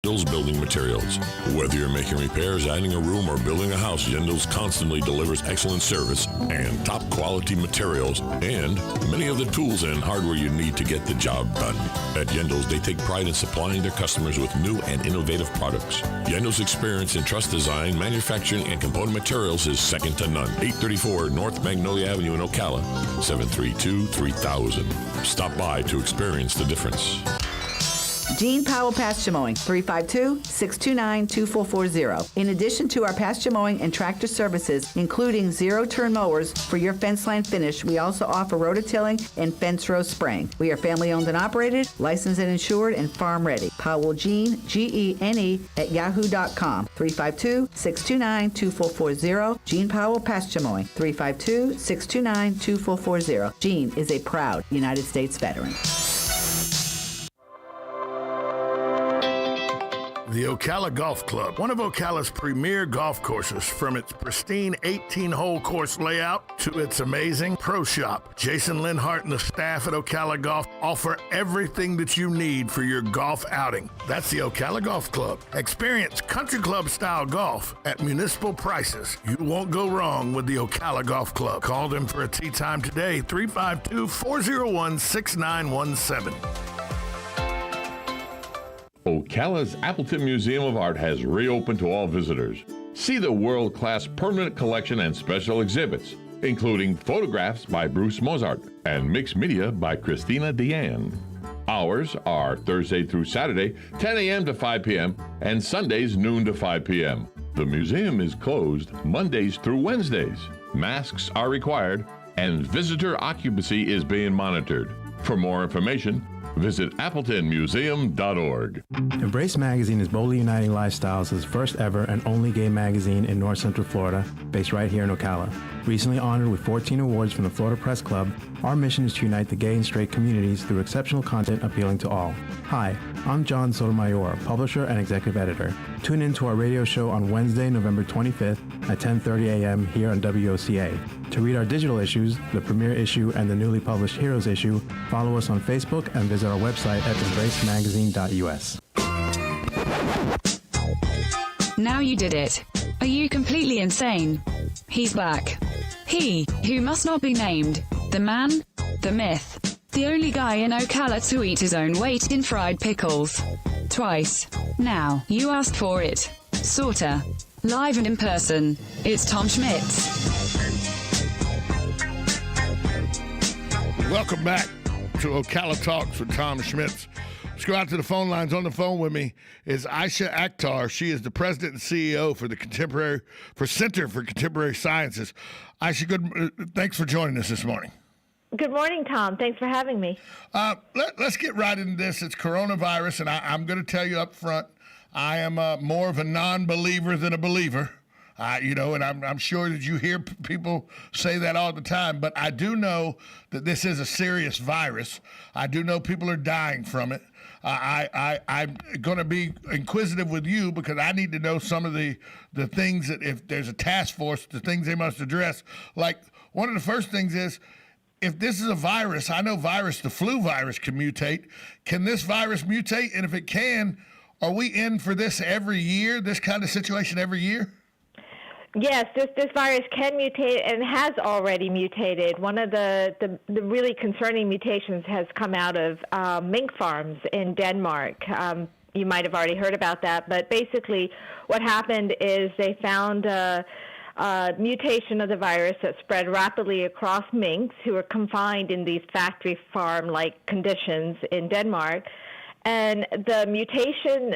Building Materials. Whether you're making repairs, adding a room, or building a house, Yendel's constantly delivers excellent service and top quality materials and many of the tools and hardware you need to get the job done. At Yendel's, they take pride in supplying their customers with new and innovative products. Yendel's experience in truss design, manufacturing, and component materials is second to none. 834 North Magnolia Avenue in Ocala, 732-3000. Stop by to experience the difference. Gene Powell Pasture Mowing, 352-629-2440. In addition to our pasture mowing and tractor services, including zero-turn mowers for your fence line finish, we also offer rototilling and fence row spraying. We are family-owned and operated, licensed and insured, and farm-ready. Powell Gene, Gene, at yahoo.com. 352-629-2440. Gene Powell Pasture Mowing, 352-629-2440. Gene is a proud United States veteran. The Ocala Golf Club, one of Ocala's premier golf courses, from its pristine 18-hole course layout to its amazing pro shop. Jason Linhart and the staff at Ocala Golf offer everything that you need for your golf outing. That's the Ocala Golf Club. Experience country club style golf at municipal prices. You won't go wrong with the Ocala Golf Club. Call them for a tee time today, 352-401-6917. Ocala's Appleton Museum of Art has reopened to all visitors. See the world-class permanent collection and special exhibits, including photographs by Bruce Mozart and mixed media by Christina Deanne. Hours are Thursday through Saturday, 10 a.m. to 5 p.m., and Sundays, noon to 5 p.m. The museum is closed Mondays through Wednesdays. Masks are required, and visitor occupancy is being monitored. For more information, visit appletonmuseum.org. Embrace Magazine is boldly uniting lifestyles as the first ever and only gay magazine in North Central Florida, based right here in Ocala. Recently honored with 14 awards from the Florida Press Club, our mission is to unite the gay and straight communities through exceptional content appealing to all. Hi, I'm John Sotomayor, publisher and executive editor. Tune in to our radio show on Wednesday, November 25th at 10:30 a.m. here on WOCA. To read our digital issues, the premiere issue, and the newly published Heroes issue, follow us on Facebook and visit our website at embracemagazine.us. Now you did it. Are you completely insane? He's back. He, who must not be named, the man, the myth, the only guy in Ocala to eat his own weight in fried pickles. Twice. Now, you asked for it. Sorta. Live and in person, it's Tom Schmitz. Welcome back to Ocala Talks with Tom Schmitz. Let's go out to the phone lines. On the phone with me is Ayska Akhtar. She is the president and CEO for the Center for Contemporary Sciences. Ayska, thanks for joining us this morning. Good morning, Tom. Thanks for having me. Let's get right into this. It's coronavirus, and I'm going to tell you up front, I am more of a non-believer than a believer. And I'm sure that you hear people say that all the time, but I do know that this is a serious virus. I do know people are dying from it. I'm going to be inquisitive with you because I need to know some of the things that, if there's a task force, the things they must address. Like, one of the first things is, if this is a virus, I know the flu virus can mutate. Can this virus mutate? And if it can, are we in for this every year, this kind of situation every year? Yes, this virus can mutate and has already mutated. One of the really concerning mutations has come out of mink farms in Denmark. You might have already heard about that, but basically what happened is they found a mutation of the virus that spread rapidly across minks who were confined in these factory farm-like conditions in Denmark. And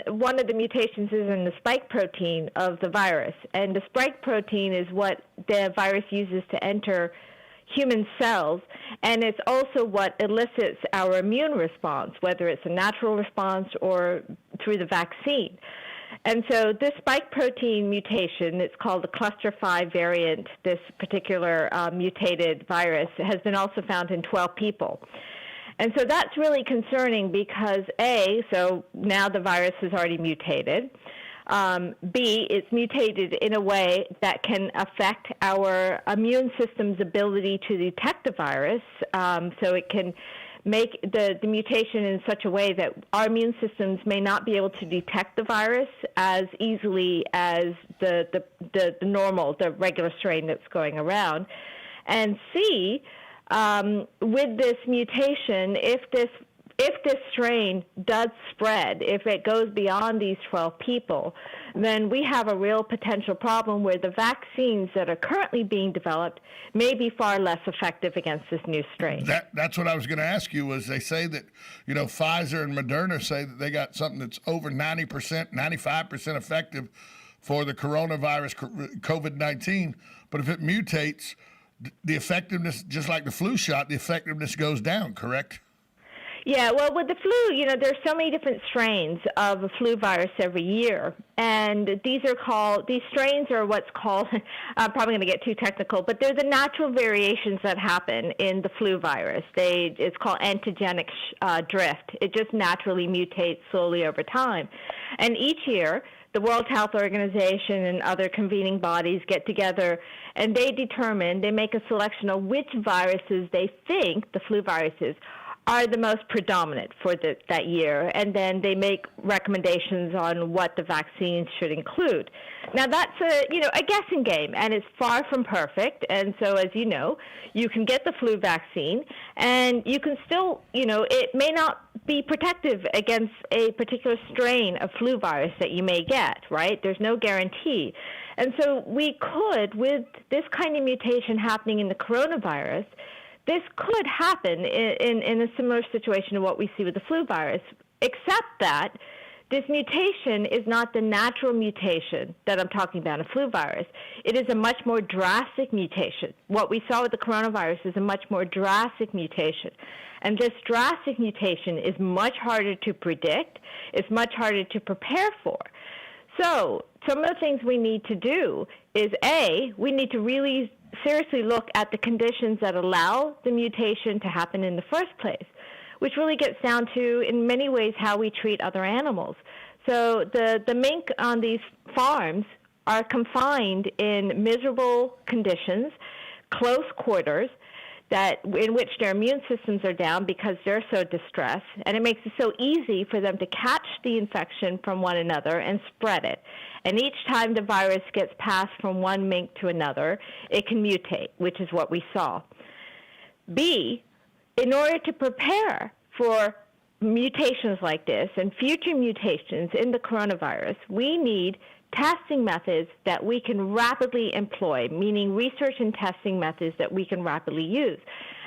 one of the mutations is in the spike protein of the virus. And the spike protein is what the virus uses to enter human cells. And it's also what elicits our immune response, whether it's a natural response or through the vaccine. And so this spike protein mutation, it's called the cluster 5 variant, this particular mutated virus, has been also found in 12 people. And so that's really concerning because, A, so now the virus has already mutated. B, it's mutated in a way that can affect our immune system's ability to detect the virus. So it can make the mutation in such a way that our immune systems may not be able to detect the virus as easily as the normal, the regular strain that's going around. And C, with this mutation, if this strain does spread, if it goes beyond these 12 people, then we have a real potential problem where the vaccines that are currently being developed may be far less effective against this new strain. That's what I was going to ask you. Was they say that, Pfizer and Moderna say that they got something that's over 90%, 95% effective for the coronavirus, COVID-19, but if it mutates, the effectiveness, just like the flu shot, the effectiveness goes down, correct? Yeah, well, with the flu, there's so many different strains of a flu virus every year, and these strains are what's called, I'm probably going to get too technical, but they're the natural variations that happen in the flu virus. It's called antigenic drift. It just naturally mutates slowly over time. And each year, the World Health Organization and other convening bodies get together, and they make a selection of which viruses they think, the flu viruses, are the most predominant for that year, and then they make recommendations on what the vaccines should include. Now that's a guessing game, and it's far from perfect. And so, as you know, you can get the flu vaccine, and you can still, it may not be protective against a particular strain of flu virus that you may get. Right? There's no guarantee, and so we could, with this kind of mutation happening in the coronavirus, this could happen in a similar situation to what we see with the flu virus, except that this mutation is not the natural mutation that I'm talking about in a flu virus. It is a much more drastic mutation. What we saw with the coronavirus is a much more drastic mutation. And this drastic mutation is much harder to predict. It's much harder to prepare for. So some of the things we need to do is, A, we need to really seriously look at the conditions that allow the mutation to happen in the first place, which really gets down to, in many ways, how we treat other animals. So the mink on these farms are confined in miserable conditions, close quarters, in which their immune systems are down because they're so distressed, and it makes it so easy for them to catch the infection from one another and spread it. And each time the virus gets passed from one mink to another, it can mutate, which is what we saw. B, in order to prepare for mutations like this and future mutations in the coronavirus, we need testing methods that we can rapidly employ, meaning research and testing methods that we can rapidly use.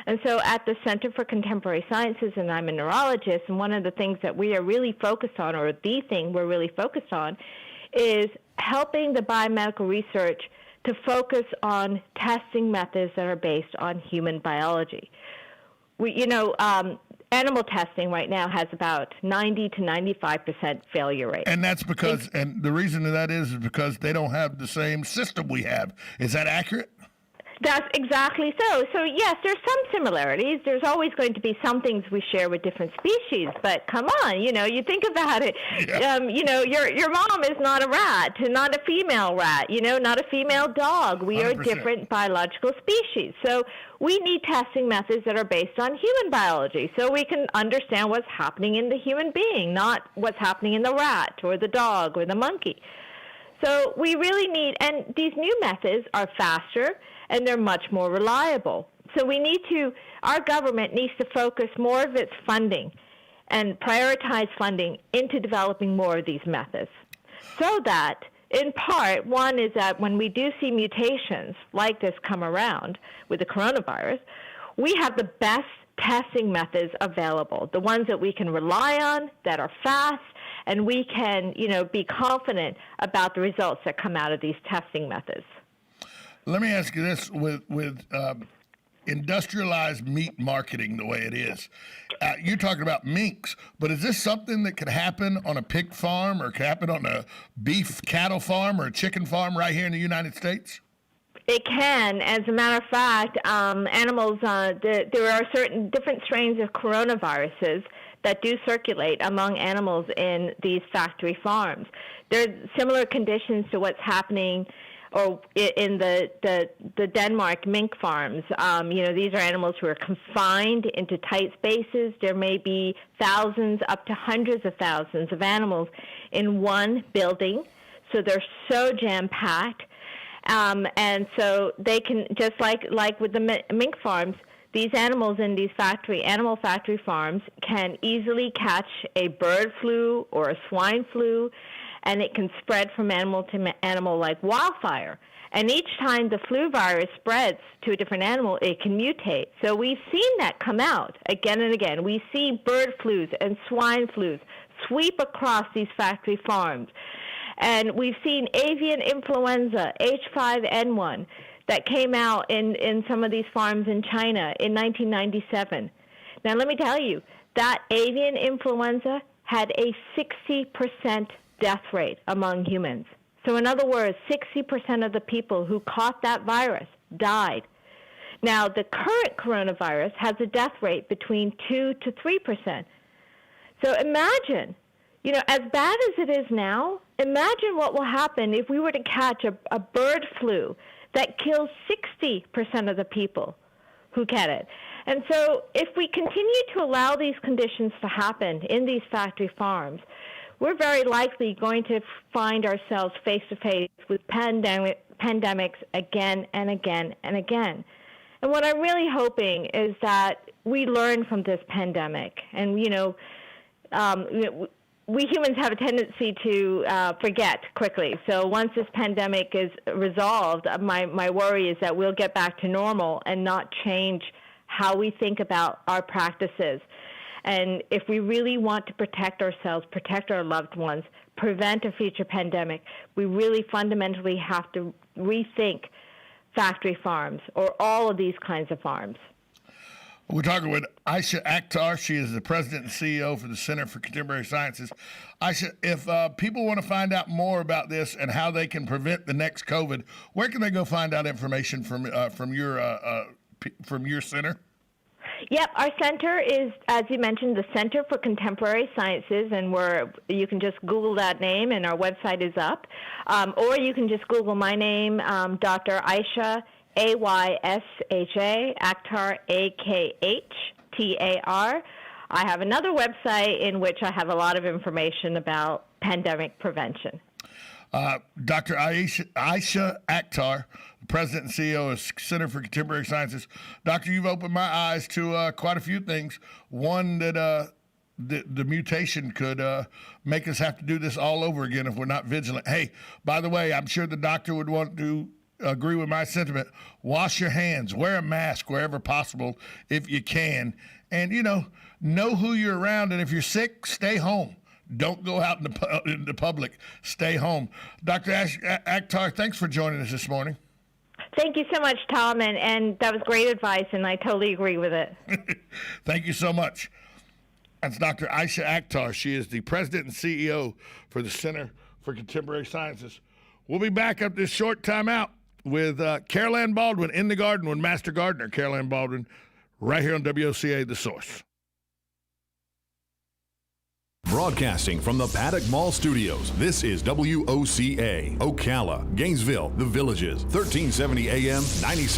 And so at the Center for Contemporary Sciences, and I'm a neurologist, and one of the things that we are really focused on, or the thing we're really focused on, is helping the biomedical research to focus on testing methods that are based on human biology. Animal testing right now has about 90 to 95% failure rate. And that's because, and the reason that is because they don't have the same system we have. Is that accurate? That's exactly so. So yes, there's some similarities. There's always going to be some things we share with different species, but come on, you think about it. Yeah. Your mom is not a rat, not a female rat, not a female dog. We 100%. Are different biological species. So we need testing methods that are based on human biology so we can understand what's happening in the human being, not what's happening in the rat or the dog or the monkey. So we really need, and these new methods are faster and they're much more reliable. So our government needs to focus more of its funding and prioritize funding into developing more of these methods. So that, in part, one is that when we do see mutations like this come around with the coronavirus, we have the best testing methods available, the ones that we can rely on, that are fast, and we can, be confident about the results that come out of these testing methods. Let me ask you this: with industrialized meat marketing the way it is, you're talking about minks, but is this something that could happen on a pig farm or could happen on a beef cattle farm or a chicken farm right here in the United States? It can. As a matter of fact, animals, there are certain different strains of coronaviruses that do circulate among animals in these factory farms. There are similar conditions to what's happening or in the Denmark mink farms. These are animals who are confined into tight spaces. There may be thousands, up to hundreds of thousands of animals in one building. So they're so jam-packed. And so they can, just like with the mink farms, these animals in these animal factory farms can easily catch a bird flu or a swine flu, and it can spread from animal to animal like wildfire. And each time the flu virus spreads to a different animal, it can mutate. So we've seen that come out again and again. We see bird flus and swine flus sweep across these factory farms. And we've seen avian influenza, H5N1, that came out in some of these farms in China in 1997. Now, let me tell you, that avian influenza had a 60% death rate among humans. So in other words, 60% of the people who caught that virus died. Now, the current coronavirus has a death rate between 2 to 3%. So imagine, as bad as it is now, imagine what will happen if we were to catch a bird flu that kills 60% of the people who get it. And so if we continue to allow these conditions to happen in these factory farms, we're very likely going to find ourselves face-to-face with pandemics again and again and again. And what I'm really hoping is that we learn from this pandemic. And, we humans have a tendency to forget quickly. So once this pandemic is resolved, my worry is that we'll get back to normal and not change how we think about our practices. And if we really want to protect ourselves, protect our loved ones, prevent a future pandemic, we really fundamentally have to rethink factory farms or all of these kinds of farms. We're talking with Ayska Akhtar. She is the president and CEO for the Center for Contemporary Sciences. Ayska, if people want to find out more about this and how they can prevent the next COVID, where can they go find out information from your center? Yep, our center is, as you mentioned, the Center for Contemporary Sciences, and you can just Google that name, and our website is up. Or you can just Google my name, Dr. Ayska, Aysha, Akhtar, Akhtar. I have another website in which I have a lot of information about pandemic prevention. Dr. Ayska Akhtar, President and CEO of Center for Contemporary Sciences. Doctor, you've opened my eyes to quite a few things. One, that the mutation could make us have to do this all over again if we're not vigilant. Hey, by the way, I'm sure the doctor would want to agree with my sentiment. Wash your hands, wear a mask wherever possible if you can, and know who you're around, and if you're sick, stay home. Don't go out in the public. Stay home. Dr. Akhtar, thanks for joining us this morning. Thank you so much, Tom, and that was great advice, and I totally agree with it. Thank you so much. That's Dr. Ayska Akhtar. She is the president and CEO for the Center for Contemporary Sciences. We'll be back up this short time out with Carol Ann Baldwin in the garden with Master Gardener Carol Ann Baldwin right here on WOCA The Source. Broadcasting from the Paddock Mall Studios, this is WOCA, Ocala, Gainesville, The Villages, 1370 AM, 96.